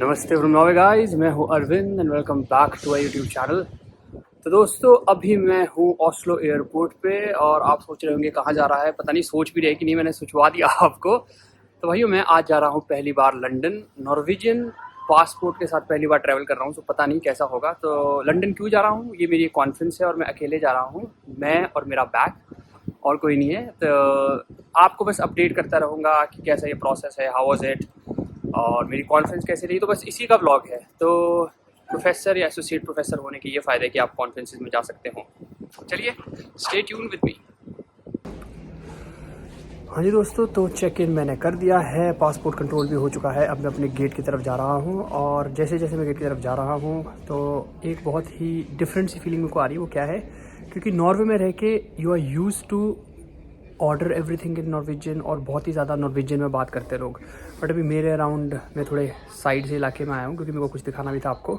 नमस्ते from Norway guys, मैं हूँ Arvind and welcome back to my YouTube channel. तो दोस्तों, अभी मैं हूँ ओस्लो एयरपोर्ट पे और आप सोच रहे होंगे कहाँ जा रहा है। पता नहीं सोच भी रहे कि नहीं, मैंने सोचवा दिया आपको। तो भाइयों, मैं आज जा रहा हूँ पहली बार लंदन। नॉर्वेजियन पासपोर्ट के साथ पहली बार ट्रैवल कर रहा हूँ, तो पता नहीं कैसा होगा। तो लंदन क्यों जा रहा हूँ, ये मेरी एक कॉन्फ्रेंस है और मैं अकेले जा रहा हूँ, मैं और मेरा बैग, और कोई नहीं है। तो आपको बस अपडेट करता रहूँगा कि कैसा ये प्रोसेस है, हाउ वाज इट, और मेरी कॉन्फ्रेंस कैसे रही। तो बस इसी का ब्लॉग है। तो प्रोफेसर या एसोसिएट प्रोफेसर होने के ये फ़ायदे कि आप कॉन्फ्रेंसेस में जा सकते हो। चलिए, स्टे ट्यून विद मी। हाँ जी दोस्तों, तो चेक इन मैंने कर दिया है, पासपोर्ट कंट्रोल भी हो चुका है। अब मैं अपने गेट की तरफ जा रहा हूँ और जैसे जैसे मैं गेट की तरफ जा रहा हूँ तो एक बहुत ही डिफरेंट सी फीलिंग मेरे को आ रही है। वो क्या है, क्योंकि नॉर्वे में रह के you are used to order everything in Norwegian और बहुत ही ज़्यादा नॉर्वेजियन में बात करते हैं लोग। बट अभी मेरे अराउंड, मैं थोड़े साइड से इलाके में आया हूँ क्योंकि मेरे को कुछ दिखाना भी था आपको।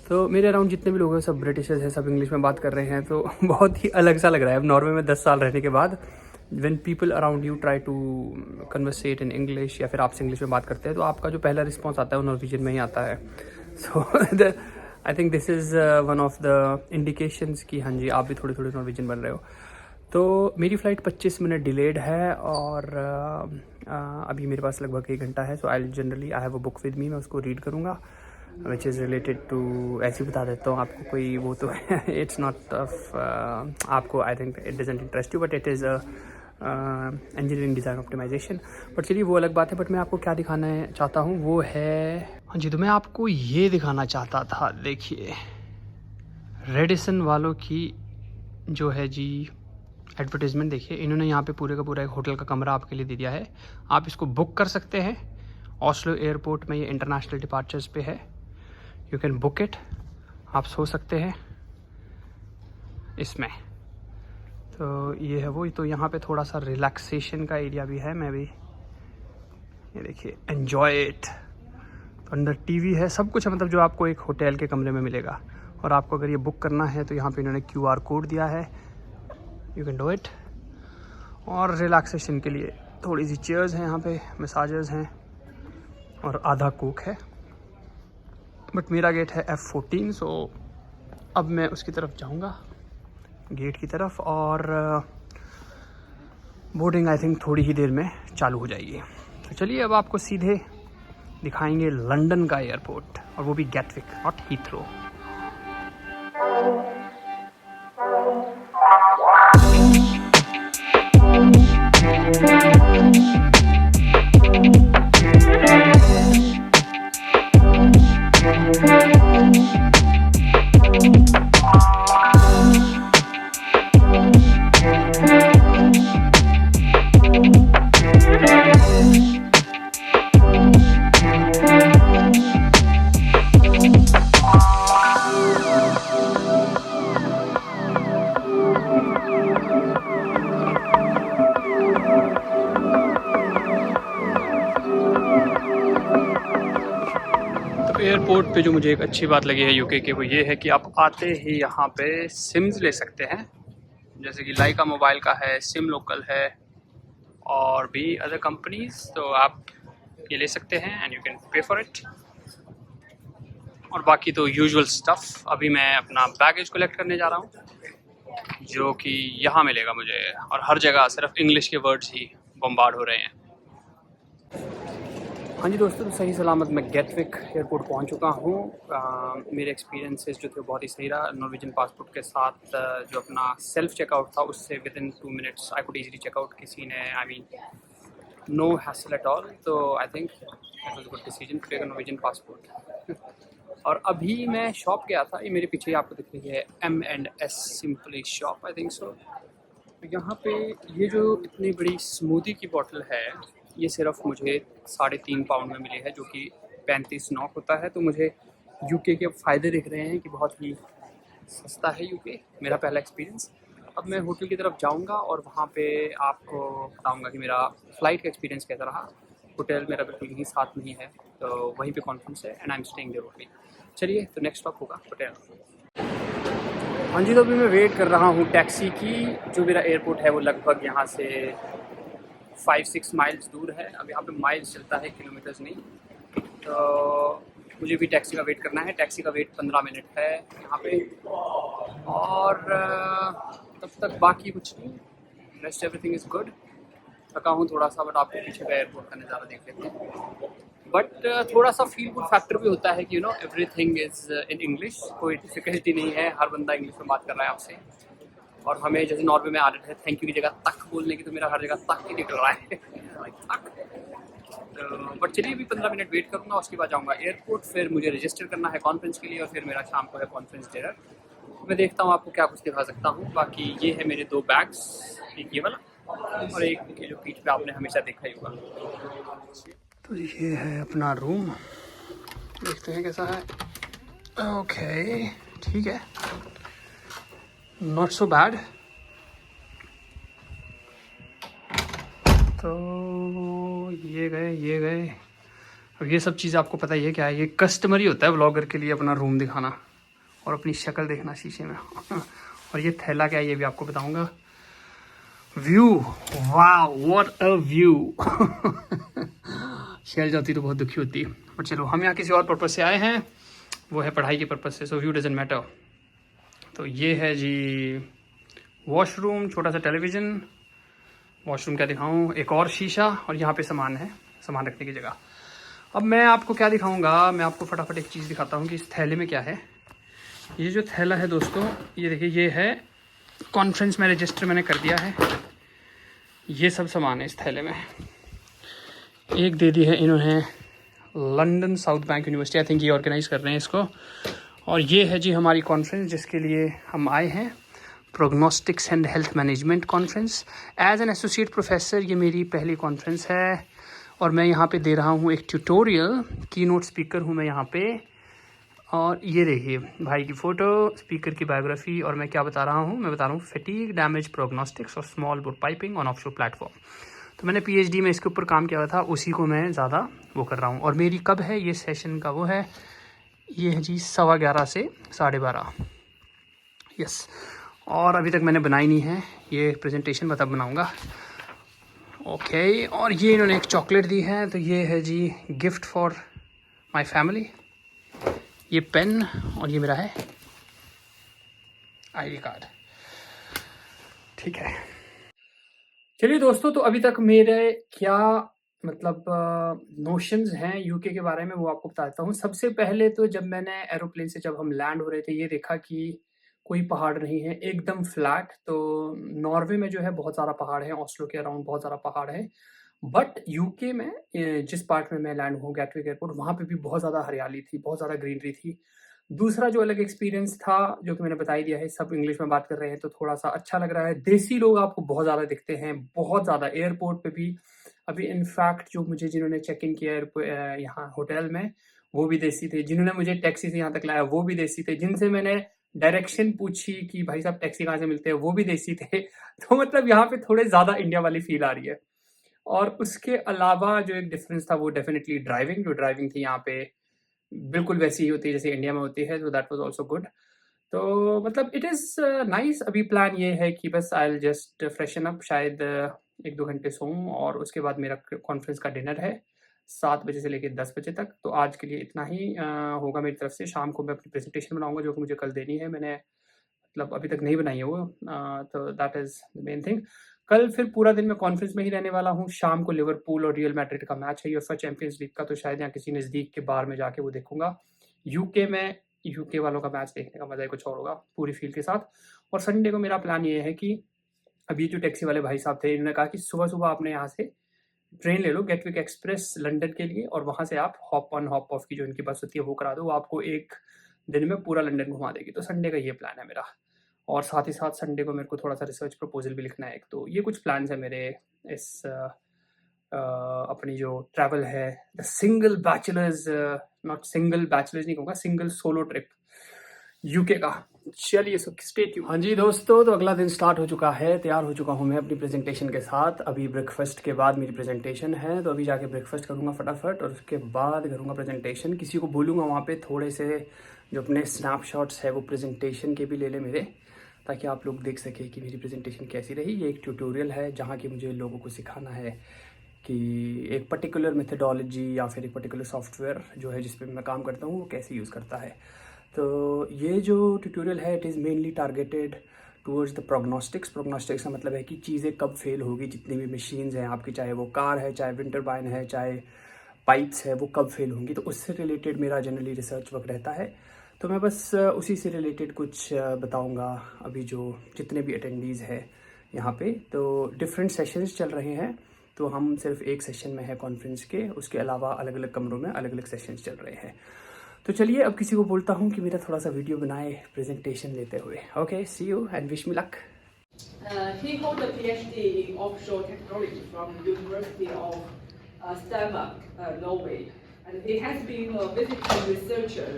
तो मेरे अराउंड जितने भी लोग हैं सब ब्रिटिशर्स हैं, सब इंग्लिश में बात कर रहे हैं। तो बहुत ही अलग सा लग रहा है अब नॉर्वे में 10 साल रहने के बाद। When people around you try to conversate in English या फिर आपसे इंग्लिश में बात करते हैं तो आपका जो पहला रिस्पॉन्स आता है वो नॉर्वेजियन में ही आता है। So I think this is one of the indications कि हाँ जी, आप भी थोड़े थोड़े नॉर्वेजियन बन रहे हो। तो मेरी फ़्लाइट 25 मिनट डिलेड है और अभी मेरे पास लगभग 1 घंटा है। So I have a book with me, मैं उसको रीड करूँगा विच इज़ रिलेटेड टू, ऐसे ही बता देता हूँ आपको, कोई वो तो इट्स नॉट ऑफ आपको, I think it doesn't interest you, but it is engineering design optimization. But चलिए वो अलग बात है। बट मैं आपको क्या दिखाना चाहता हूँ वो है, हाँ जी, तो मैं आपको ये दिखाना चाहता था। देखिए, रेडिसन वालों की जो है जी एडवर्टीज़मेंट देखिए, इन्होंने यहाँ पे पूरे का पूरा एक होटल का कमरा आपके लिए दे दिया है। आप इसको बुक कर सकते हैं। ओस्लो एयरपोर्ट में ये इंटरनेशनल डिपार्चर्स पे है, यू कैन बुक इट। आप सो सकते हैं इसमें। तो ये है वो। तो यहाँ पे थोड़ा सा रिलैक्सेशन का एरिया भी है। मैं भी, ये देखिए, एन्जॉय इट। अंदर टीवी है, सब कुछ है, मतलब जो आपको एक होटल के कमरे में मिलेगा। और आपको अगर ये बुक करना है तो यहाँ पे इन्होंने QR कोड दिया है, यू कैन डू इट। और रिलैक्सेशन के लिए थोड़ी सी चेयर्स हैं यहाँ पे, मसाजर्स हैं और आधा कोक है। बट मेरा गेट है F14, सो अब मैं उसकी तरफ जाऊँगा, गेट की तरफ, और बोर्डिंग आई थिंक थोड़ी ही देर में चालू हो जाएगी। तो चलिए, अब आपको सीधे दिखाएंगे लंदन का एयरपोर्ट, और वो भी गैटविक, नॉट हीथ्रो। एयरपोर्ट पे जो मुझे एक अच्छी बात लगी है यूके के, वो ये है कि आप आते ही यहाँ पे सिम्स ले सकते हैं। जैसे कि लाइका मोबाइल का है, सिम लोकल है, और भी अदर कंपनीज। तो आप ये ले सकते हैं and you can pay for it. और बाकी तो यूजुअल स्टफ़। अभी मैं अपना बैगेज कलेक्ट करने जा रहा हूँ जो कि यहाँ मिलेगा मुझे, और हर जगह सिर्फ इंग्लिश के वर्ड्स ही बम्बार्ड हो रहे हैं। हाँ जी दोस्तों, तो सही सलामत मैं गैटविक एयरपोर्ट पहुंच चुका हूँ। मेरे एक्सपीरियंसेस जो थे बहुत ही सही रहा। नॉर्वेजियन पासपोर्ट के साथ जो अपना सेल्फ चेकआउट था, उससे within 2 minutes I could easily checkout. किसी ने, I mean, no hassle at all. तो I think it was a good decision to take a Norwegian passport. और अभी मैं शॉप गया था, ये मेरे पीछे आपको दिख रही है M&S simply shop, I think so. यहाँ पे ये जो इतनी बड़ी स्मूदी की बॉटल है, ये सिर्फ मुझे 3.5 पाउंड में मिली है, जो कि 35 नॉक होता है। तो मुझे यूके के फ़ायदे दिख रहे हैं कि बहुत ही सस्ता है यूके। मेरा पहला एक्सपीरियंस। अब मैं होटल की तरफ जाऊंगा और वहाँ पे आपको बताऊंगा कि मेरा फ़्लाइट का एक्सपीरियंस कैसा रहा। होटल मेरा बिल्कुल यहीं साथ में ही है, तो वहीं पे कॉन्फ्रेंस है and I am staying there only. चलिए, तो नेक्स्ट स्टॉप होगा होटल। हाँ जी, तो अभी मैं वेट कर रहा हूँ टैक्सी की। जो मेरा एयरपोर्ट है वो लगभग यहाँ से 5-6 माइल्स दूर है। अब यहाँ पे माइल्स चलता है, किलोमीटर्स नहीं। तो मुझे भी टैक्सी का वेट करना है। टैक्सी का वेट 15 मिनट है यहाँ पे, और तब तक बाकी कुछ नहीं, रेस्ट एवरीथिंग इज़ गुड। थका हूँ थोड़ा सा, बट आपको पीछे का एयरपोर्ट का नज़ारा देख लेते हैं। बट थोड़ा सा फील गुड फैक्टर भी होता है कि एवरीथिंग इज़ इन इंग्लिश, कोई डिफिकल्टी नहीं है, हर बंदा इंग्लिश में बात कर रहा है आपसे। और हमें जैसे नॉर्वे में आदत है थैंक यू की जगह तक बोलने की, तो मेरा हर जगह तक ही निकल रहा है तक। तो बट चलिए अभी 15 मिनट वेट करूँगा, उसके बाद जाऊँगा एयरपोर्ट, फिर मुझे रजिस्टर करना है कॉन्फ्रेंस के लिए, और फिर मेरा शाम को है कॉन्फ्रेंस डिनर। मैं देखता हूँ आपको क्या कुछ दिखा सकता हूँ। बाकी ये है मेरे 2 बैग्स, एक ये वाला और एक ये जो पीठ पे आपने हमेशा देखा ही होगा। तो ये है अपना रूम, देखते हैं कैसा है। ओके ठीक है, नॉट सो बैड। तो ये गए। अब ये सब चीज़ आपको पता ही है क्या है, ये कस्टमरी होता है व्लॉगर के लिए, अपना रूम दिखाना और अपनी शक्ल देखना शीशे में और ये थैला क्या है ये भी आपको बताऊंगा। व्यू, वाह व्हाट अ व्यू शेल जाती तो बहुत दुखी होती, पर चलो हम यहाँ किसी और पर्पज़ से आए हैं, वो है पढ़ाई के पर्पज़ से, सो व्यू डजंट मैटर। तो ये है जी वॉशरूम, छोटा सा टेलीविज़न, वॉशरूम क्या दिखाऊं, एक और शीशा, और यहाँ पे सामान है, सामान रखने की जगह। अब मैं आपको क्या दिखाऊंगा, मैं आपको फटाफट एक चीज़ दिखाता हूँ कि इस थैले में क्या है। ये जो थैला है दोस्तों, ये देखिए, ये है कॉन्फ्रेंस में रजिस्टर मैंने कर दिया है, ये सब सामान है इस थैले में। एक दे दी है इन्होंने London south bank university, I think ये ऑर्गेनाइज़ कर रहे हैं इसको। और ये है जी हमारी कॉन्फ्रेंस जिसके लिए हम आए हैं, prognostics and health management conference. As an associate professor ये मेरी पहली कॉन्फ्रेंस है, और मैं यहाँ पे दे रहा हूँ एक ट्यूटोरियल, कीनोट स्पीकर हूँ मैं यहाँ पे। और ये देखिए भाई की फ़ोटो, स्पीकर की बायोग्राफी, और मैं क्या बता रहा हूँ, मैं बता रहा हूँ फैटीग डैमेज प्रोग्नोस्टिक्स और small bore piping on offshore platform. तो मैंने पीएचडी में इसके ऊपर काम किया हुआ था, उसी को मैं ज़्यादा वो कर रहा हूँ। और मेरी कब है ये सेशन का, वो है ये है जी 11:15 से 12:30, यस। और अभी तक मैंने बनाई नहीं है ये प्रेजेंटेशन, मैं तब बनाऊँगा। ओके, और ये इन्होंने एक चॉकलेट दी है, तो ये है जी गिफ्ट फॉर माय फैमिली। ये पेन, और ये मेरा है आईडी कार्ड, ठीक है। चलिए दोस्तों, तो अभी तक मेरे क्या मतलब नोशंस हैं यूके के बारे में, वो आपको बताता हूँ। सबसे पहले तो जब मैंने एरोप्लेन से जब हम लैंड हो रहे थे, ये देखा कि कोई पहाड़ नहीं है, एकदम फ्लैट। तो नॉर्वे में जो है बहुत सारा पहाड़ है, ऑस्लो के अराउंड बहुत सारा पहाड़ है, बट यूके में जिस पार्ट में मैं लैंड हूँ गैटविक एयरपोर्ट, वहाँ पे भी बहुत ज़्यादा हरियाली थी, बहुत ज़्यादा ग्रीनरी थी। दूसरा जो अलग एक्सपीरियंस था, जो कि मैंने बता ही दिया है, सब इंग्लिश में बात कर रहे हैं तो थोड़ा सा अच्छा लग रहा है। देसी लोग आपको बहुत ज़्यादा दिखते हैं, बहुत ज़्यादा, एयरपोर्ट पे भी। अभी इनफैक्ट जो मुझे जिन्होंने चेक इन किया यहाँ होटल में, वो भी देसी थे। जिन्होंने मुझे टैक्सी से यहाँ तक लाया वो भी देसी थे। जिनसे मैंने डायरेक्शन पूछी कि भाई साहब टैक्सी कहाँ से मिलते हैं, वो भी देसी थे तो मतलब यहाँ पे थोड़े ज़्यादा इंडिया वाली फील आ रही है। और उसके अलावा जो एक डिफरेंस था वो डेफिनेटली ड्राइविंग, जो ड्राइविंग थी यहाँ पे बिल्कुल वैसी ही होती है जैसे इंडिया में होती है, तो दैट वाज आल्सो गुड। तो मतलब इट इज़ नाइस। अभी प्लान ये है कि बस I will just freshen up, शायद 1-2 घंटे सोऊं, और उसके बाद मेरा कॉन्फ्रेंस का डिनर है 7 बजे से लेके 10 बजे तक। तो आज के लिए इतना ही होगा मेरी तरफ से। शाम को मैं अपनी प्रेजेंटेशन बनाऊंगा जो कि मुझे कल देनी है, मैंने मतलब अभी तक नहीं बनाई है वो। तो that is the main thing. कल फिर पूरा दिन मैं कॉन्फ्रेंस में ही रहने वाला हूँ। शाम को लिवरपूल और रियल मैड्रिड का मैच है यूएफए चैंपियंस लीग का, तो शायद यहाँ किसी नज़दीक के बार में जाके वो देखूंगा। यूके में यूके वालों का मैच देखने का मजा ही कुछ और होगा पूरी फील के साथ। और संडे को मेरा प्लान ये है कि अभी जो टैक्सी वाले भाई साहब थे, इन्होंने कहा कि सुबह सुबह आपने यहाँ से ट्रेन ले लो गेटविक एक्सप्रेस लंदन के लिए, और वहाँ से आप हॉप ऑन हॉप ऑफ की जो इनकी बस होती है वो करा दो, वो आपको एक दिन में पूरा लंदन घुमा देगी। तो संडे का ये प्लान है मेरा। और साथ ही साथ संडे को मेरे को थोड़ा सा रिसर्च प्रपोजल भी लिखना है एक। तो ये कुछ प्लान्स है मेरे इस अपनी जो ट्रैवल है, the single bachelors, not single bachelors नहीं कहूँगा, सिंगल सोलो ट्रिप यूके का। चलिए सो स्टे ट्यून्ड। हाँ जी दोस्तों, तो अगला दिन स्टार्ट हो चुका है, तैयार हो चुका हूँ मैं अपनी प्रेजेंटेशन के साथ। अभी ब्रेकफास्ट के बाद मेरी प्रेजेंटेशन है, तो अभी जाके ब्रेकफास्ट करूँगा फटाफट, और उसके बाद करूँगा प्रेजेंटेशन। किसी को बोलूँगा वहाँ पे थोड़े से जो अपने स्नैपशॉट्स है वो प्रेजेंटेशन के भी ले ले मेरे, ताकि आप लोग देख सकें कि मेरी प्रेजेंटेशन कैसी रही। ये एक ट्यूटोरियल है जहाँ की मुझे लोगों को सिखाना है कि एक पर्टिकुलर मेथडोलॉजी या फिर एक पर्टिकुलर सॉफ्टवेयर जो है जिस पे मैं काम करता हूँ वो कैसे यूज़ करता है। तो ये जो ट्यूटोरियल है it is mainly targeted towards the prognostics. Prognostics का मतलब है कि चीज़ें कब फेल होगी, जितनी भी मशीन्स हैं आपकी, चाहे वो कार है, चाहे विंड टर्बाइन है, चाहे पाइप्स है, वो कब फेल होंगी। तो उससे रिलेटेड मेरा जनरली रिसर्च वर्क रहता है। तो मैं बस उसी से रिलेटेड कुछ बताऊंगा अभी जो जितने भी अटेंडीज़ हैं यहाँ पे। तो डिफरेंट सेशंस चल रहे हैं, तो हम सिर्फ एक सेशन में है कॉन्फ्रेंस के, उसके अलावा अलग अलग कमरों में अलग अलग सेशंस चल रहे हैं। तो चलिए अब किसी को बोलता हूँ कि मेरा थोड़ा सा वीडियो बनाए प्रेजेंटेशन लेते हुए। Okay, see you and wish me luck. He holds a PhD in offshore technology from University of Stavanger, Norway, and he has been a visiting researcher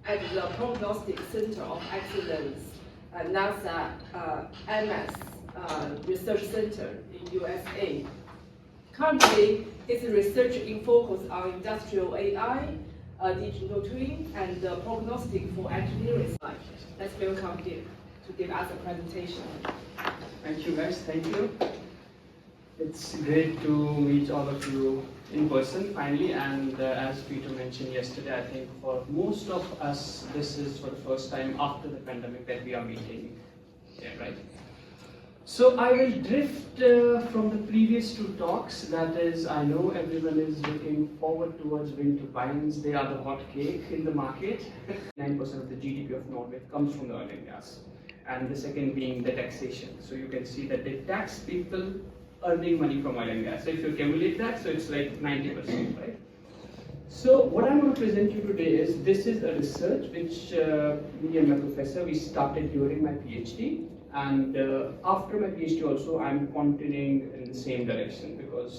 at the Prognostic Center of Excellence at NASA MS Research Center in USA. Currently, his research is focused on industrial AI, digital twin, and prognostic for engineering side. Let's welcome him to give us a presentation. Thank you guys, thank you. It's great to meet all of you in person finally, and as Peter mentioned yesterday, I think for most of us this is for the first time after the pandemic that we are meeting. Yeah, right. So I will drift from the previous two talks. That is, I know everyone is looking forward towards wind turbines. They are the hot cake in the market. 9% of the GDP of Norway comes from the oil and gas. And the second being the taxation. So you can see that they tax people earning money from oil and gas. So if you accumulate that, so it's like 90%, right? So what I'm going to present you today is, this is a research which me and my professor, we started during my PhD. And after my PhD also, I'm continuing in the same direction because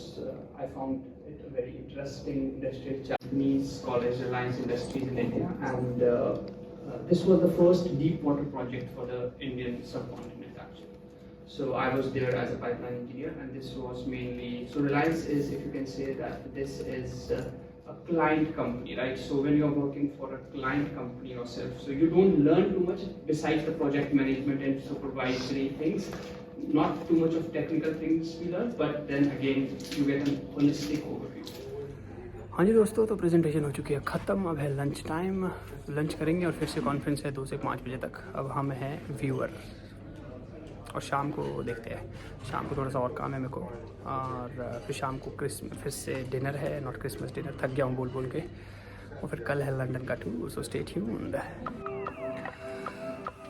I found it a very interesting industrial Japanese college, Reliance Industries in India. And this was the first deep water project for the Indian subcontinent actually. So I was there as a pipeline engineer, and this was mainly, so Reliance is, if you can say that, this is a client company, right? So when you're working for a client company yourself, so you don't learn too much besides the project management and supervisory things. Not too much of technical things we learn, but then again you get a holistic overview. हाँ जी दोस्तों, तो presentation हो चुकी है ख़त्म। अब है lunch time, lunch करेंगे और फिर से कॉन्फ्रेंस है 2 से 5 बजे तक। अब हम हैं व्यूअर और शाम को देखते हैं। शाम को थोड़ा सा और काम है मेरे को, और फिर शाम को फिर से डिनर है, नॉट क्रिसमस डिनर, थक गया हूँ बोल बोल के। और फिर कल है लंदन का टूर, सो स्टे ट्यून्ड।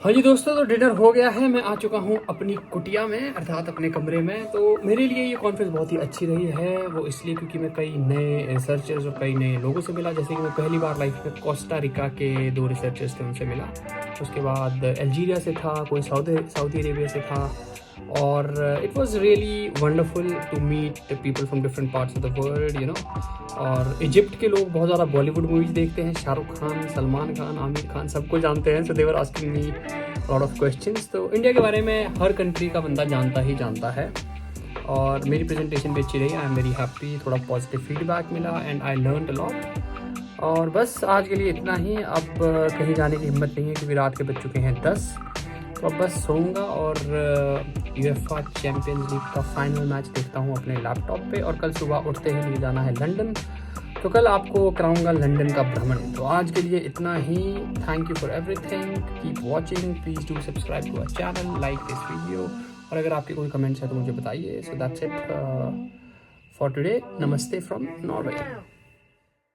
हाँ जी दोस्तों, तो डिनर हो गया है, मैं आ चुका हूँ अपनी कुटिया में, अर्थात अपने कमरे में। तो मेरे लिए ये कॉन्फ्रेंस बहुत ही अच्छी रही है, वो इसलिए क्योंकि मैं कई नए रिसर्चर्स और कई नए लोगों से मिला। जैसे कि मैं पहली बार लाइफ में कोस्टा रिका के 2 रिसर्चर्स थे, उनसे मिला। उसके बाद अल्जीरिया से था, कोई सऊदी अरेबिया से था। और it was really wonderful to meet people from different parts of the world, you know. और इजिप्ट के लोग बहुत ज़्यादा बॉलीवुड मूवीज़ देखते हैं, शाहरुख खान, सलमान खान, आमिर खान, सबको जानते हैं। So they were asking me lot of questions. तो इंडिया के बारे में हर कंट्री का बंदा जानता ही जानता है। और मेरी प्रेजेंटेशन भी अच्छी रही, आई एम वेरी हैप्पी। थोड़ा पॉजिटिव फीडबैक मिला and I learned a lot. और बस आज के लिए इतना ही। अब कहीं जाने की हिम्मत नहीं है क्योंकि रात के बज चुके हैं 10। तो अब बस सोऊंगा और यूएफए चैम्पियंस लीग का फाइनल मैच देखता हूँ अपने लैपटॉप पे। और कल सुबह उठते ही मुझे जाना है लंदन, तो कल आपको कराऊंगा लंदन का भ्रमण। तो आज के लिए इतना ही। Thank you for everything, keep watching, please do subscribe to our channel, like this video. और अगर आपके कोई कमेंट्स है तो मुझे बताइए। So that's it for today. नमस्ते फ्रॉम नॉर्वे।